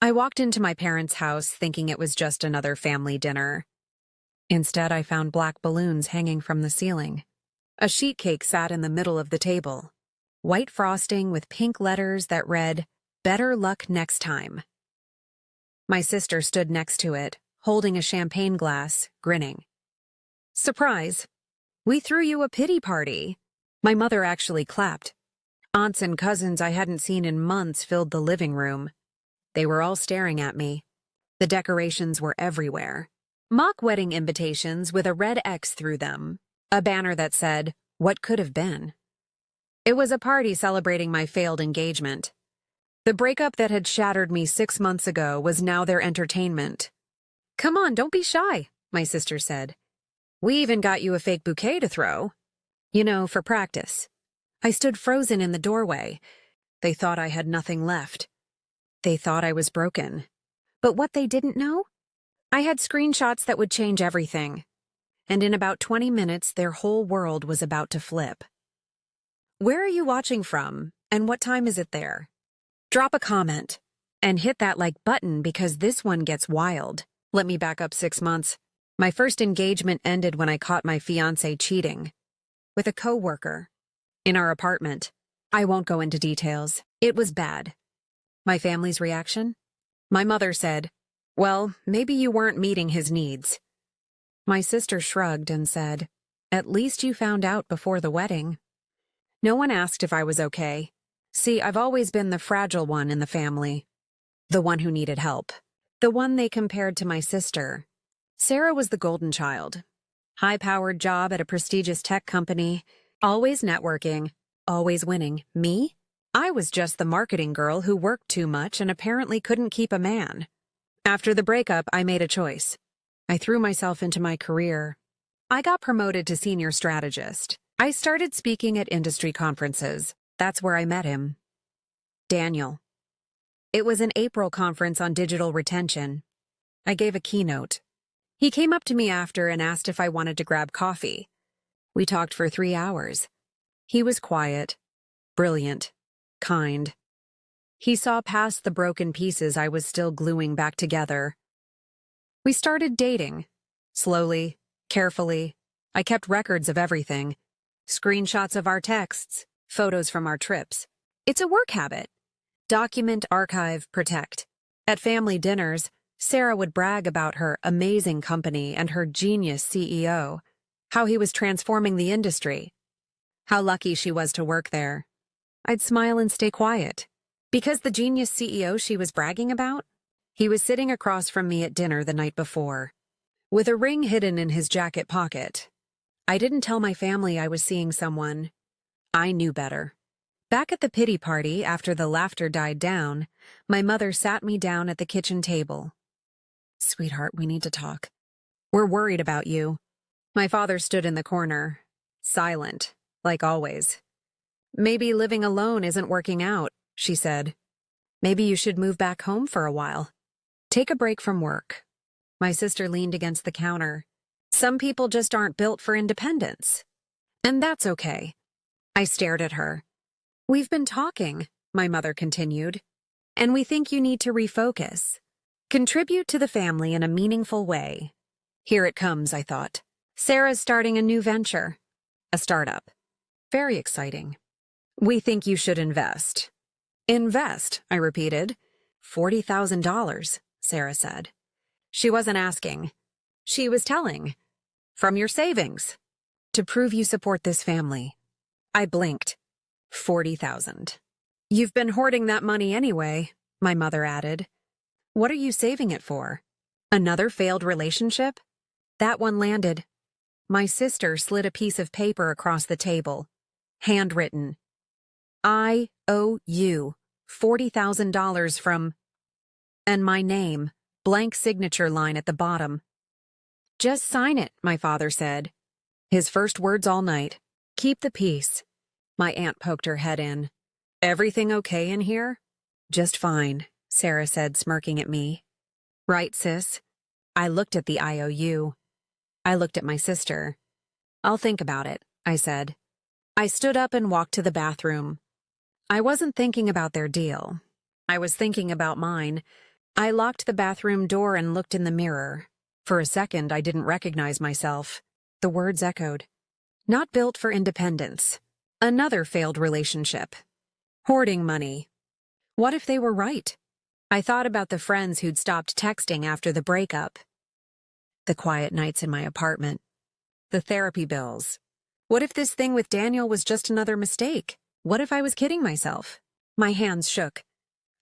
I walked into my parents' house thinking it was just another family dinner. Instead, I found black balloons hanging from the ceiling. A sheet cake sat in the middle of the table. White frosting with pink letters that read, "Better luck next time." My sister stood next to it, holding a champagne glass, grinning. "Surprise! We threw you a pity party." My mother actually clapped. Aunts and cousins I hadn't seen in months filled the living room. They were all staring at me. The decorations were everywhere. Mock wedding invitations with a red X through them. A banner that said, "What could have been?" It was a party celebrating my failed engagement. The breakup that had shattered me 6 months ago was now their entertainment. "Come on, don't be shy," my sister said. "We even got you a fake bouquet to throw. For practice." I stood frozen in the doorway. They thought I had nothing left. They thought I was broken. But what they didn't know? I had screenshots that would change everything. And in about 20 minutes, their whole world was about to flip. Where are you watching from, and what time is it there? Drop a comment, and hit that like button because this one gets wild. Let me back up 6 months. My first engagement ended when I caught my fiancé cheating. With a coworker. In our apartment. I won't go into details. It was bad. My family's reaction? My mother said, "Well, maybe you weren't meeting his needs." My sister shrugged and said, "At least you found out before the wedding." No one asked if I was okay. See, I've always been the fragile one in the family. The one who needed help. The one they compared to my sister. Sarah was the golden child. High-powered job at a prestigious tech company. Always networking. Always winning. Me? I was just the marketing girl who worked too much and apparently couldn't keep a man. After the breakup, I made a choice. I threw myself into my career. I got promoted to senior strategist. I started speaking at industry conferences. That's where I met him. Daniel. It was an April conference on digital retention. I gave a keynote. He came up to me after and asked if I wanted to grab coffee. We talked for 3 hours. He was quiet, brilliant, kind. He saw past the broken pieces I was still gluing back together. We started dating. Slowly, carefully. I kept records of everything. Screenshots of our texts, photos from our trips. It's a work habit. Document, archive, protect. At family dinners, Sarah would brag about her amazing company and her genius CEO, how he was transforming the industry, how lucky she was to work there. I'd smile and stay quiet, because the genius CEO she was bragging about, he was sitting across from me at dinner the night before, with a ring hidden in his jacket pocket. I didn't tell my family I was seeing someone. I knew better. Back at the pity party, after the laughter died down, my mother sat me down at the kitchen table. "Sweetheart, we need to talk. We're worried about you." My father stood in the corner, silent, like always. "Maybe living alone isn't working out," she said. "Maybe you should move back home for a while. Take a break from work." My sister leaned against the counter. "Some people just aren't built for independence. And that's okay." I stared at her. "We've been talking," my mother continued, "and we think you need to refocus. Contribute to the family in a meaningful way." Here it comes, I thought. Sarah's starting a new venture. A startup. Very exciting. "We think you should invest." "Invest," I repeated. $40,000, Sarah said. She wasn't asking. She was telling. "From your savings. To prove you support this family." I blinked. 40,000. "You've been hoarding that money anyway," my mother added. "What are you saving it for? Another failed relationship?" That one landed. My sister slid a piece of paper across the table. Handwritten. "I owe you $40,000 from..." And my name, blank signature line at the bottom. "Just sign it," my father said. His first words all night. "Keep the peace." My aunt poked her head in. "Everything okay in here?" "Just fine," Sarah said, smirking at me. "Right, sis?" I looked at the IOU. I looked at my sister. "I'll think about it," I said. I stood up and walked to the bathroom. I wasn't thinking about their deal. I was thinking about mine. I locked the bathroom door and looked in the mirror. For a second, I didn't recognize myself. The words echoed. Not built for independence. Another failed relationship. Hoarding money. What if they were right? I thought about the friends who'd stopped texting after the breakup. The quiet nights in my apartment. The therapy bills. What if this thing with Daniel was just another mistake? What if I was kidding myself? My hands shook.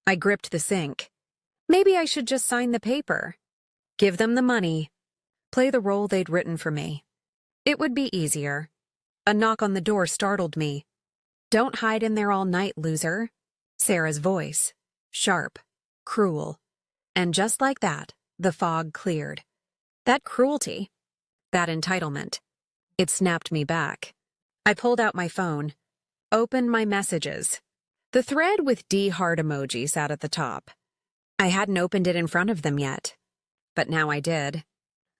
I gripped the sink. Maybe I should just sign the paper. Give them the money. Play the role they'd written for me. It would be easier. A knock on the door startled me. Don't hide in there all night, loser. Sarah's voice. Sharp. Cruel. And just like that, the fog cleared. That cruelty. That entitlement. It snapped me back. I pulled out my phone. Opened my messages. The thread with D heart emoji sat at the top. I hadn't opened it in front of them yet. But now I did.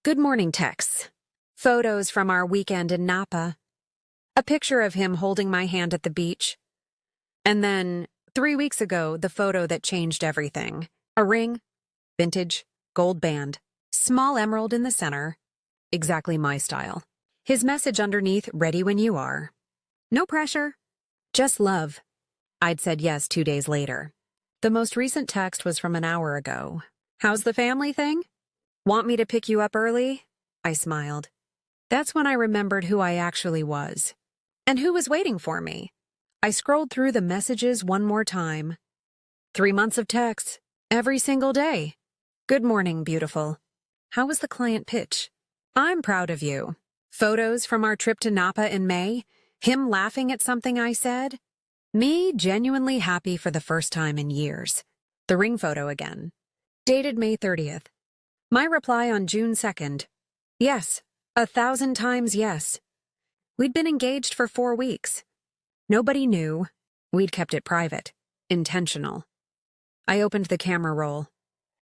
Good morning texts. Photos from our weekend in Napa. A picture of him holding my hand at the beach. And then, 3 weeks ago, the photo that changed everything. A ring. Vintage. Gold band. Small emerald in the center. Exactly my style. His message underneath, ready when you are. No pressure. Just love. I'd said yes 2 days later. The most recent text was from an hour ago. How's the family thing? Want me to pick you up early? I smiled. That's when I remembered who I actually was. And who was waiting for me. I scrolled through the messages one more time. 3 months of texts. Every single day. Good morning, beautiful. How was the client pitch? I'm proud of you. Photos from our trip to Napa in May. Him laughing at something I said. Me genuinely happy for the first time in years. The ring photo again. Dated May 30th. My reply on June 2nd. Yes, 1,000 times yes. We'd been engaged for 4 weeks. Nobody knew. We'd kept it private. Intentional. I opened the camera roll.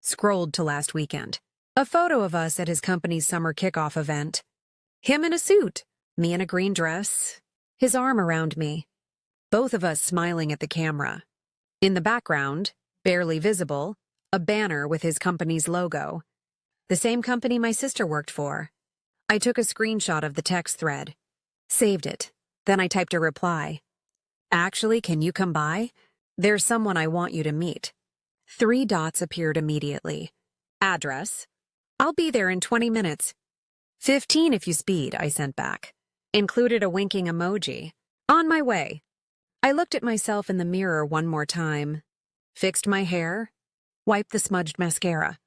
Scrolled to last weekend. A photo of us at his company's summer kickoff event. Him in a suit. Me in a green dress. His arm around me. Both of us smiling at the camera. In the background, barely visible, a banner with his company's logo. The same company my sister worked for. I took a screenshot of the text thread. Saved it. Then I typed a reply. Actually, can you come by? There's someone I want you to meet. 3 dots appeared immediately. Address. I'll be there in 20 minutes. 15 if you speed, I sent back. Included a winking emoji. On my way. I looked at myself in the mirror one more time. Fixed my hair. Wiped the smudged mascara.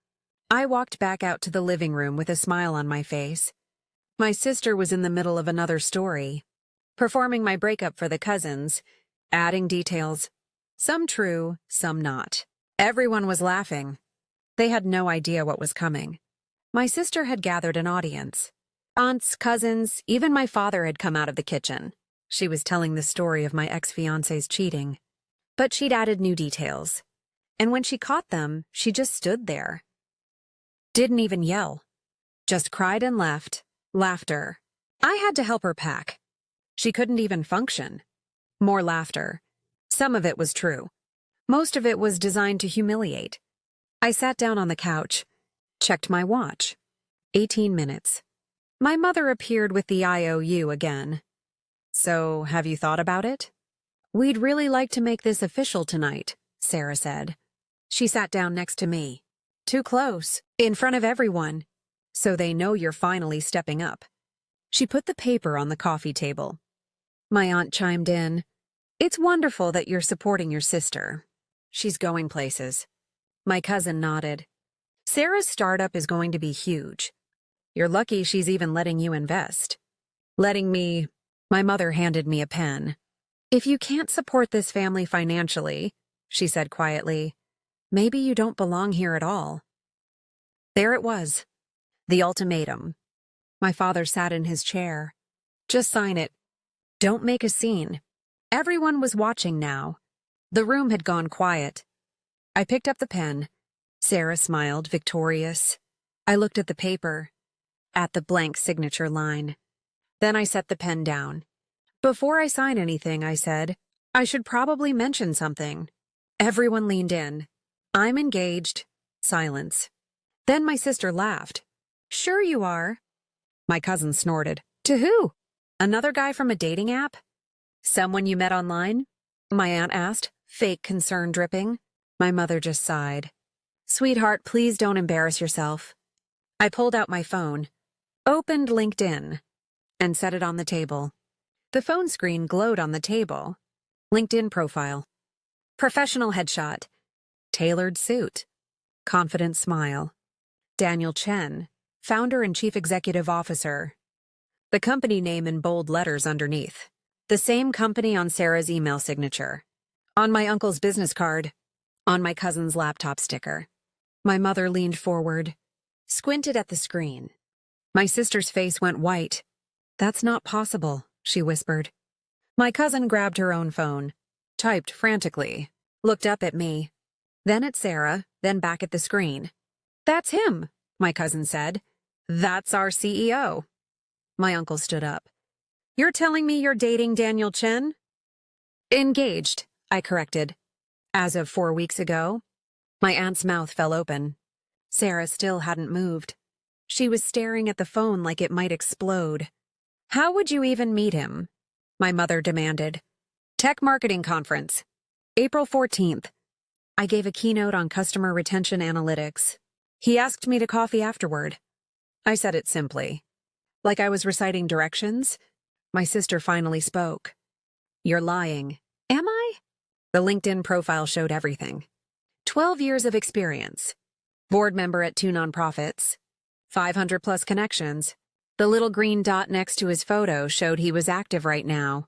I walked back out to the living room with a smile on my face. My sister was in the middle of another story. Performing my breakup for the cousins. Adding details. Some true, some not. Everyone was laughing. They had no idea what was coming. My sister had gathered an audience. Aunts, cousins, even my father had come out of the kitchen. She was telling the story of my ex-fiancé's cheating. But she'd added new details. And when she caught them, she just stood there. Didn't even yell. Just cried and left. Laughter. I had to help her pack. She couldn't even function. More laughter. Some of it was true. Most of it was designed to humiliate. I sat down on the couch. Checked my watch. 18 minutes. My mother appeared with the IOU again. So, have you thought about it? We'd really like to make this official tonight, Sarah said. She sat down next to me. Too close, in front of everyone, so they know you're finally stepping up. She put the paper on the coffee table. My aunt chimed in. It's wonderful that you're supporting your sister. She's going places. My cousin nodded. Sarah's startup is going to be huge. You're lucky she's even letting you invest. Letting me... My mother handed me a pen. If you can't support this family financially, she said quietly, maybe you don't belong here at all. There it was. The ultimatum. My father sat in his chair. Just sign it. Don't make a scene. Everyone was watching now. The room had gone quiet. I picked up the pen. Sarah smiled, victorious. I looked at the paper, at the blank signature line. Then I set the pen down. Before I sign anything, I said, I should probably mention something. Everyone leaned in. I'm engaged. Silence. Then my sister laughed. Sure you are. My cousin snorted. To who? Another guy from a dating app? Someone you met online? My aunt asked, fake concern dripping. My mother just sighed. Sweetheart, please don't embarrass yourself. I pulled out my phone, opened LinkedIn, and set it on the table. The phone screen glowed on the table. LinkedIn profile. Professional headshot. Tailored suit. Confident smile. Daniel Chen, founder and chief executive officer. The company name in bold letters underneath. The same company on Sarah's email signature. On my uncle's business card. On my cousin's laptop sticker. My mother leaned forward, squinted at the screen. My sister's face went white. That's not possible, she whispered. My cousin grabbed her own phone, typed frantically, looked up at me, then at Sarah, then back at the screen. That's him, my cousin said. That's our CEO. My uncle stood up. You're telling me you're dating Daniel Chen? Engaged, I corrected. As of 4 weeks ago. My aunt's mouth fell open. Sarah still hadn't moved. She was staring at the phone like it might explode. How would you even meet him? My mother demanded. Tech Marketing Conference. April 14th. I gave a keynote on customer retention analytics. He asked me to coffee afterward. I said it simply. Like I was reciting directions. My sister finally spoke. You're lying. Am I? The LinkedIn profile showed everything. 12 years of experience. Board member at 2 nonprofits. 500 plus connections. The little green dot next to his photo showed he was active right now.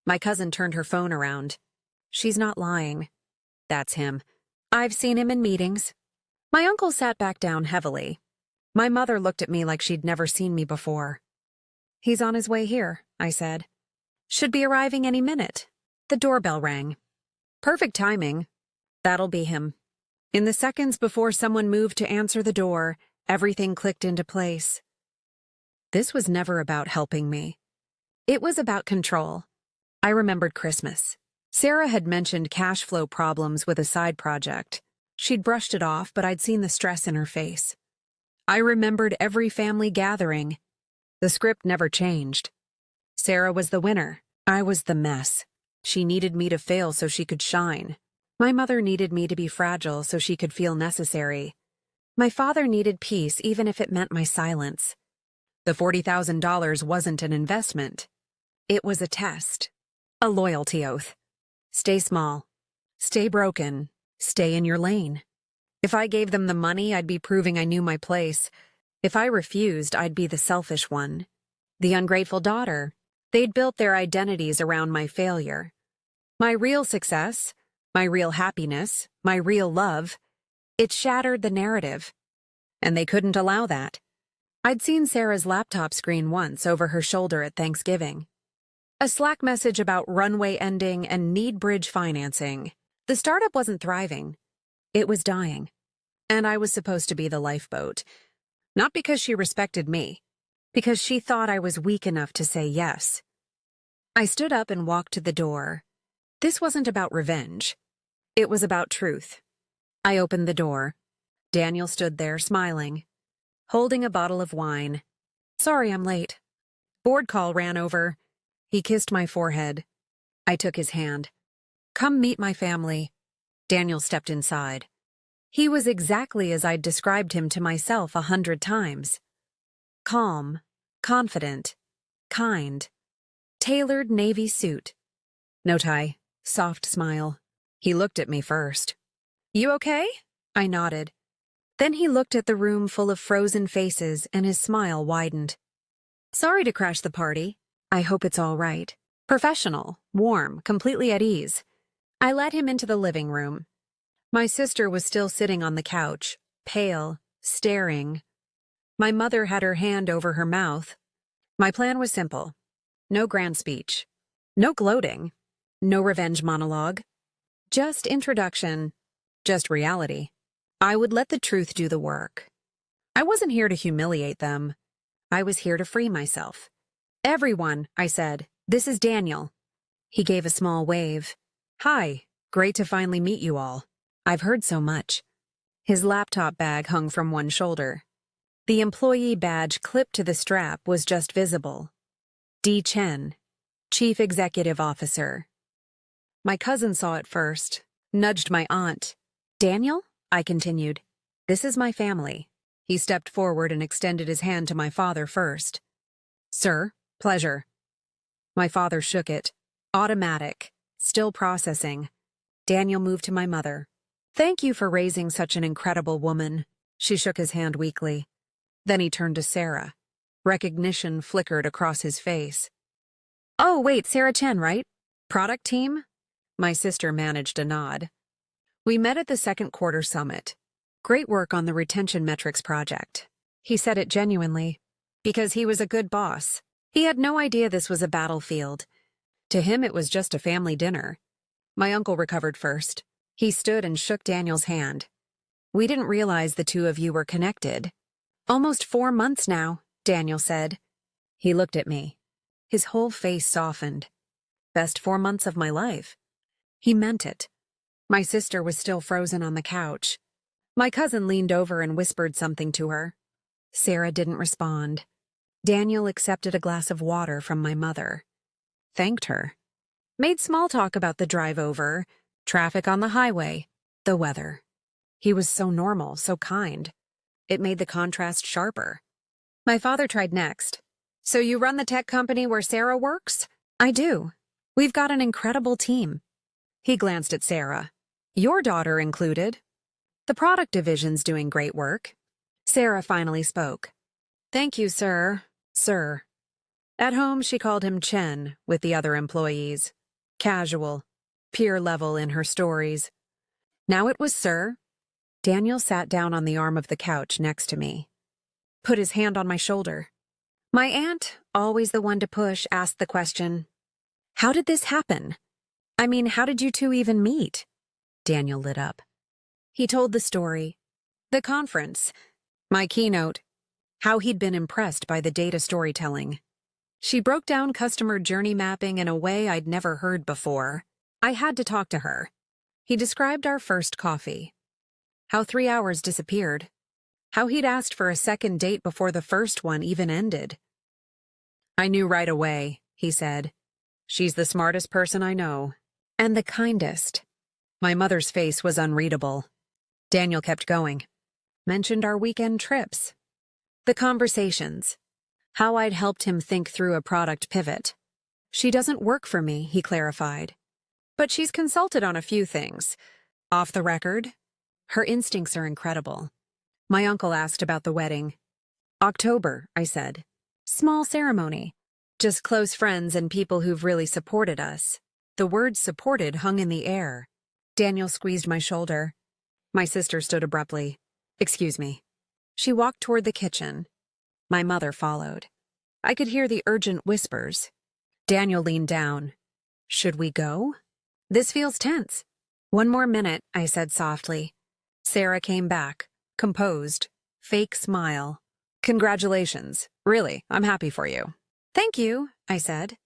My cousin turned her phone around. She's not lying. That's him. I've seen him in meetings. My uncle sat back down heavily. My mother looked at me like she'd never seen me before. He's on his way here, I said. Should be arriving any minute. The doorbell rang. Perfect timing. That'll be him. In the seconds before someone moved to answer the door, everything clicked into place. This was never about helping me. It was about control. I remembered Christmas. Sarah had mentioned cash flow problems with a side project. She'd brushed it off, but I'd seen the stress in her face. I remembered every family gathering. The script never changed. Sarah was the winner. I was the mess. She needed me to fail so she could shine. My mother needed me to be fragile so she could feel necessary. My father needed peace even if it meant my silence. The $40,000 wasn't an investment. It was a test. A loyalty oath. Stay small. Stay broken. Stay in your lane. If I gave them the money, I'd be proving I knew my place. If I refused, I'd be the selfish one. The ungrateful daughter. They'd built their identities around my failure. My real success, my real happiness, my real love, it shattered the narrative. And they couldn't allow that. I'd seen Sarah's laptop screen once over her shoulder at Thanksgiving. A Slack message about runway ending and need bridge financing. The startup wasn't thriving. It was dying. And I was supposed to be the lifeboat. Not because she respected me, because she thought I was weak enough to say yes. I stood up and walked to the door. This wasn't about revenge. It was about truth. I opened the door. Daniel stood there, smiling, holding a bottle of wine. Sorry I'm late. Board call ran over. He kissed my forehead. I took his hand. Come meet my family. Daniel stepped inside. He was exactly as I'd described him to myself 100 times. Calm, confident, kind. Tailored navy suit. No tie. Soft smile. He looked at me first. You okay? I nodded. Then he looked at the room full of frozen faces and his smile widened. Sorry to crash the party. I hope it's all right. Professional, warm, completely at ease. I led him into the living room. My sister was still sitting on the couch, pale, staring. My mother had her hand over her mouth. My plan was simple. No grand speech. No gloating. No revenge monologue. Just introduction. Just reality. I would let the truth do the work. I wasn't here to humiliate them. I was here to free myself. Everyone, I said, this is Daniel. He gave a small wave. Hi, great to finally meet you all. I've heard so much. His laptop bag hung from one shoulder. The employee badge clipped to the strap was just visible. D. Chen, Chief Executive Officer. My cousin saw it first, nudged my aunt. "Daniel?" I continued. "This is my family." He stepped forward and extended his hand to my father first. "Sir, pleasure." My father shook it. Automatic. Still processing. Daniel moved to my mother. "Thank you for raising such an incredible woman." She shook his hand weakly. Then he turned to Sarah. Recognition flickered across his face. "Oh, wait, Sarah Chen, right? Product team?" My sister managed a nod. "We met at the second quarter summit. Great work on the retention metrics project." He said it genuinely, because he was a good boss. He had no idea this was a battlefield. To him, it was just a family dinner. My uncle recovered first. He stood and shook Daniel's hand. "We didn't realize the two of you were connected." "Almost 4 months now," Daniel said. He looked at me. His whole face softened. "Best 4 months of my life." He meant it. My sister was still frozen on the couch. My cousin leaned over and whispered something to her. Sarah didn't respond. Daniel accepted a glass of water from my mother. Thanked her. Made small talk about the drive over, traffic on the highway, the weather. He was so normal, so kind. It made the contrast sharper. My father tried next. "So you run the tech company where Sarah works?" "I do. We've got an incredible team." He glanced at Sarah. "Your daughter included." "The product division's doing great work." Sarah finally spoke. "Thank you, sir. Sir." At home, she called him Chen with the other employees. Casual, peer level in her stories. Now it was sir. Daniel sat down on the arm of the couch next to me. Put his hand on my shoulder. My aunt, always the one to push, asked the question, "How did this happen? I mean, how did you two even meet?" Daniel lit up. He told the story. The conference. My keynote. How he'd been impressed by the data storytelling. She broke down customer journey mapping in a way I'd never heard before. I had to talk to her. He described our first coffee. How 3 hours disappeared. How he'd asked for a second date before the first one even ended. "I knew right away," he said. "She's the smartest person I know. And the kindest." My mother's face was unreadable. Daniel kept going. Mentioned our weekend trips. The conversations. How I'd helped him think through a product pivot. "She doesn't work for me," he clarified. "But she's consulted on a few things. Off the record. Her instincts are incredible." My uncle asked about the wedding. "October," I said. "Small ceremony. Just close friends and people who've really supported us." The word supported hung in the air. Daniel squeezed my shoulder. My sister stood abruptly. "Excuse me." She walked toward the kitchen. My mother followed. I could hear the urgent whispers. Daniel leaned down. "Should we go?" "This feels tense." "1 more minute," I said softly. Sarah came back, composed, fake smile. "Congratulations. Really, I'm happy for you." "Thank you," I said.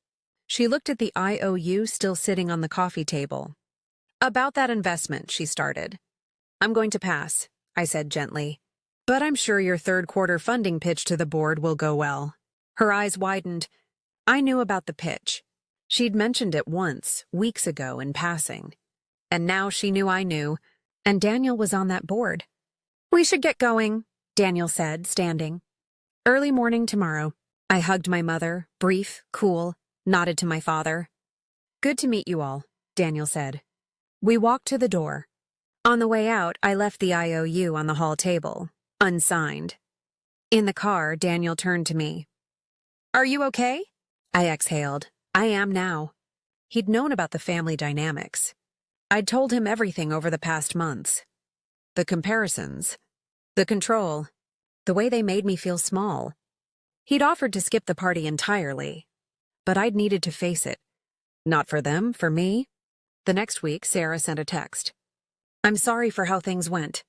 She looked at the IOU still sitting on the coffee table. "About that investment," she started. "I'm going to pass," I said gently. "But I'm sure your third-quarter funding pitch to the board will go well." Her eyes widened. I knew about the pitch. She'd mentioned it once, weeks ago, in passing. And now she knew I knew, and Daniel was on that board. "We should get going," Daniel said, standing. "Early morning tomorrow." I hugged my mother, brief, cool, nodded to my father. "Good to meet you all," Daniel said. We walked to the door. On the way out, I left the IOU on the hall table. Unsigned. In the car, Daniel turned to me. "Are you okay?" I exhaled. "I am now." He'd known about the family dynamics. I'd told him everything over the past months. The comparisons. The control. The way they made me feel small. He'd offered to skip the party entirely. But I'd needed to face it. Not for them, for me. The next week, Sarah sent a text. "I'm sorry for how things went.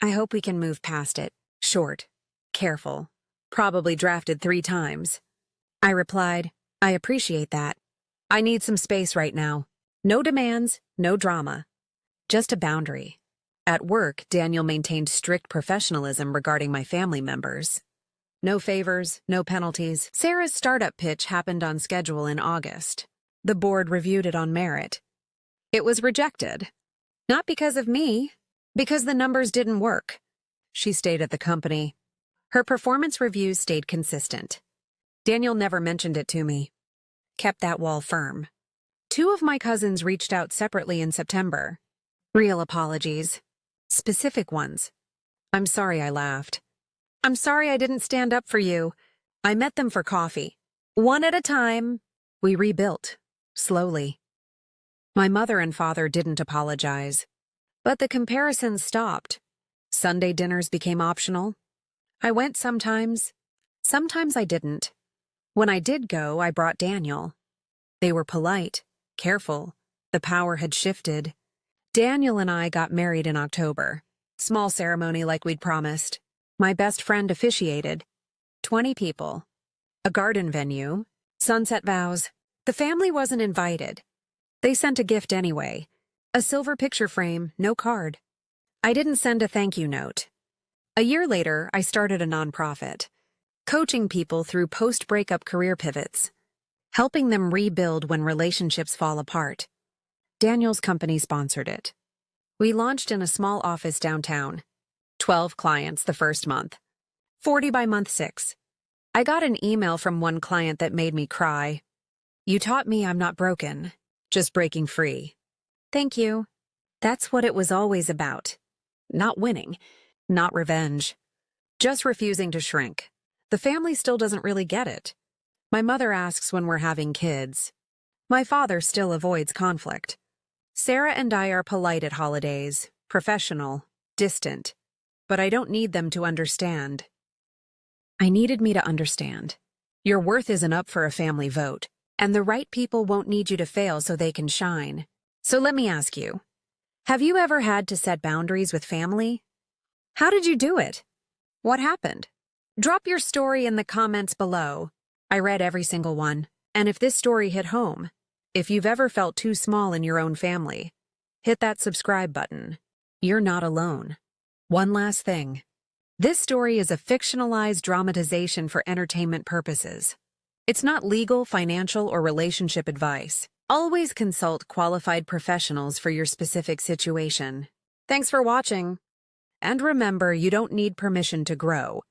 I hope we can move past it. Short. Careful. Probably drafted 3 times. I replied, "I appreciate that. I need some space right now. No demands, no drama. Just a boundary." At work, Daniel maintained strict professionalism regarding my family members. No favors, no penalties. Sarah's startup pitch happened on schedule in August. The board reviewed it on merit. It was rejected. Not because of me, because the numbers didn't work. She stayed at the company. Her performance reviews stayed consistent. Daniel never mentioned it to me. Kept that wall firm. 2 of my cousins reached out separately in September. Real apologies. Specific ones. I'm sorry I laughed. I'm sorry I didn't stand up for you. I met them for coffee. One at a time. We rebuilt. Slowly. My mother and father didn't apologize. But the comparisons stopped. Sunday dinners became optional. I went sometimes. Sometimes I didn't. When I did go, I brought Daniel. They were polite, careful. The power had shifted. Daniel and I got married in October. Small ceremony like we'd promised. My best friend officiated. 20 people. A garden venue. Sunset vows. The family wasn't invited. They sent a gift anyway. A silver picture frame, no card. I didn't send a thank you note. A year later, I started a nonprofit, coaching people through post-breakup career pivots, helping them rebuild when relationships fall apart. Daniel's company sponsored it. We launched in a small office downtown. 12 clients the first month. 40 by month 6. I got an email from one client that made me cry. You taught me I'm not broken, just breaking free. Thank you. That's what it was always about. Not winning, not revenge. Just refusing to shrink. The family still doesn't really get it. My mother asks when we're having kids. My father still avoids conflict. Sarah and I are polite at holidays, professional, distant. But I don't need them to understand. I needed me to understand. Your worth isn't up for a family vote, and the right people won't need you to fail so they can shine. So let me ask you, have you ever had to set boundaries with family? How did you do it? What happened? Drop your story in the comments below. I read every single one, and if this story hit home, if you've ever felt too small in your own family, hit that subscribe button. You're not alone. One last thing. This story is a fictionalized dramatization for entertainment purposes. It's not legal, financial, or relationship advice. Always consult qualified professionals for your specific situation. Thanks for watching. And remember, you don't need permission to grow.